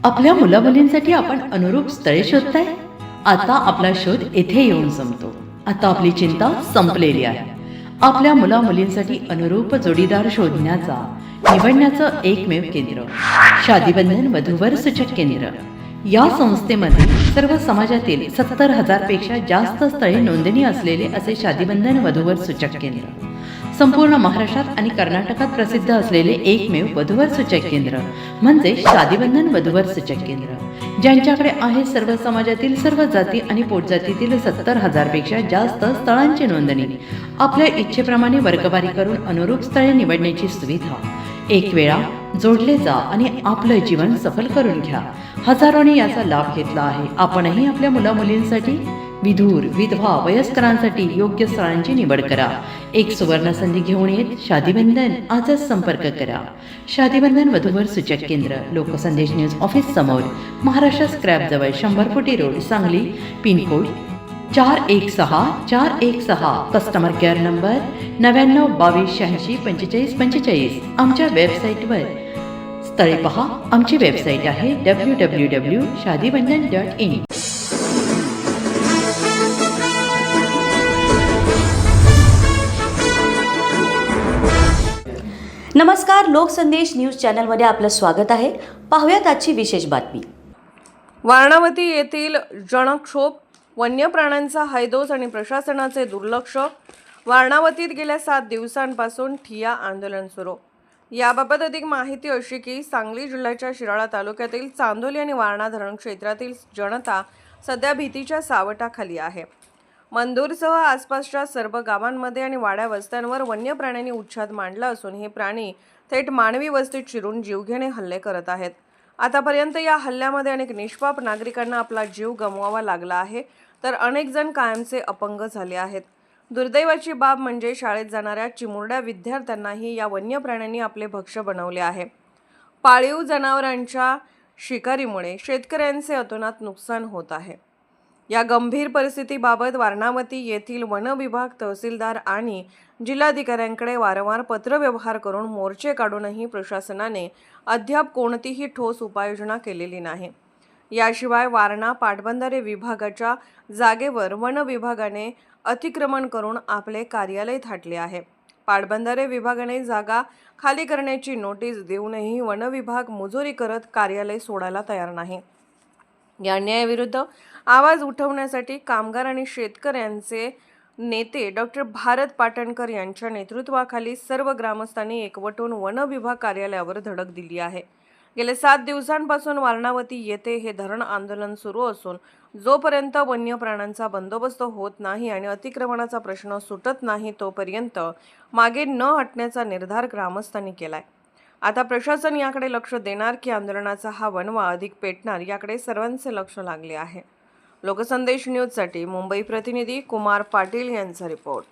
आपल्या मुलामुलींसाठी आपण अनुरूप स्थळे शोधताय? आता आपला शोध येथे येऊन संपतो. आता आपली चिंता संपलेली आहे. आपल्या मुलामुलींसाठी अनुरूप जोडीदार शोधण्याचा निवडण्याचं एकमेव केंद्र शादीबंधन वधूवर सूचक केंद्र. या संस्थेमध्ये सर्व समाजातील 70,000 पेक्षा जास्त स्थळे नोंदणी असलेले असे शादीबंधन वधूवर सूचक केंद्र. संपूर्ण महाराष्ट्रात आणि कर्नाटकात प्रसिद्ध असलेले एकमेव वधूवर सूचक केंद्र म्हणजे शादीबंधन वधूवर सूचक केंद्र, ज्यांच्याकडे आहे सर्व समाजातील सर्व जाती आणि पोटजातीतील 70,000 पेक्षा जास्त स्थळांची नोंदणी. आपल्या इच्छेप्रमाणे वर्गवारी करून अनुरूप स्थळे निवडण्याची सुविधा. एक वेळा जोडले जा आणि आपलं जीवन सफल करून घ्या. हजारोंनी याचा लाभ घेतला आहे. आपणही आपल्या मुलामुलींसाठी, विधूर, विधवा, वयस्करांसाठी योग्य स्थळांची निवड करा. एक सुवर्ण संधी घेऊन येत शादीबंधन. आजच संपर्क करा. शादीबंधन वधूवर सूचक केंद्र, लोकसंदेश न्यूज ऑफिस समोर, महाराष्ट्र स्क्रॅप जवळ, 100 फुटी road, Sangli. Pincode 416-416. Customer care number 99-22-86-45-45. आमच्या वेबसाईटवर स्थळे पहा. आमची वेबसाईट आहे www.shadibandhan.in. नमस्कार, लोकसंदेश न्यूज चॅनलमध्ये आपलं स्वागत आहे. पाहूयात आजची विशेष बातमी. वारणावती येथील जनक्षोभ, वन्य प्राण्यांचा हैदोस आणि प्रशासनाचे दुर्लक्ष. वारणावतीत गेल्या 7 दिवसांपासून ठिय्या आंदोलन सुरू. याबाबत अधिक माहिती अशी की सांगली जिल्ह्याच्या शिराळा तालुक्यातील चांदोली आणि वारणा धरण क्षेत्रातील जनता सध्या भीतीच्या सावटाखाली आहे. मंदूरसह आसपासच्या सर्व गावांमध्ये आणि वाड्या वस्त्यांवर वन्य प्राण्यांनी उच्छाद मांडला असून हे प्राणी थेट मानवी वस्तीत शिरून जीवघेणे हल्ले करत आहेत. आतापर्यंत या हल्ल्यामध्ये अनेक निष्पाप नागरिकांना आपला जीव गमवावा लागला आहे, तर अनेक जण कायमचे अपंग झाले आहेत. दुर्दैवाची बाब म्हणजे शाळेत जाणाऱ्या चिमुरड्या विद्यार्थ्यांनाही या वन्य प्राण्यांनी आपले भक्ष्य बनवले आहे. पाळीव जनावरांच्या शिकारीमुळे शेतकऱ्यांचे अतोनात नुकसान होत आहे. या गंभीर परिस्थितीबाबत वारणावती येथील वन विभाग, तहसीलदार आणि जिल्हाधिकाऱ्यांकडे वारंवार पत्रव्यवहार करून मोर्चे काढूनही प्रशासनाने अद्याप कोणतीही ठोस उपाययोजना केलेली नाही. याशिवाय वारणा पाटबंधारे विभागाच्या जागेवर वन विभागाने अतिक्रमण करून आपले कार्यालय थाटले आहे. पाटबंधारे विभागाने जागा खाली करण्याची नोटीस देऊनही वन विभाग मुजोरी करत कार्यालय सोडायला तयार नाही. या अन्यायाविरुद्ध आवाज उठवण्यासाठी कामगार आणि शेतकऱ्यांचे नेते डॉक्टर भारत पाटणकर यांच्या नेतृत्वाखाली सर्व ग्रामस्थांनी एकवटून वन विभाग कार्यालयावर धडक दिली आहे. गेल्या 7 दिवसांपासून वारणावती येथे हे धरण आंदोलन सुरू असून जोपर्यंत वन्य प्राण्यांचा बंदोबस्त होत नाही आणि अतिक्रमणाचा प्रश्न सुटत नाही तोपर्यंत मागे न हटण्याचा निर्धार ग्रामस्थांनी केलाय. आता प्रशासन याकडे लक्ष देणार की आंदोलनाचा हा वणवा अधिक पेटणार, याकडे सर्वांचे लक्ष लागले आहे. लोकसंदेश न्यूजसाठी मुंबई प्रतिनिधी कुमार पाटील यांचा रिपोर्ट.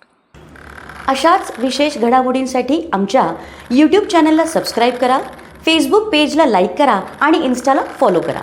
अशाच विशेष घडामोडींसाठी आमच्या यूट्यूब चॅनलला सबस्क्राईब करा, फेसबुक पेजला लाईक करा आणि इन्स्टाला फॉलो करा.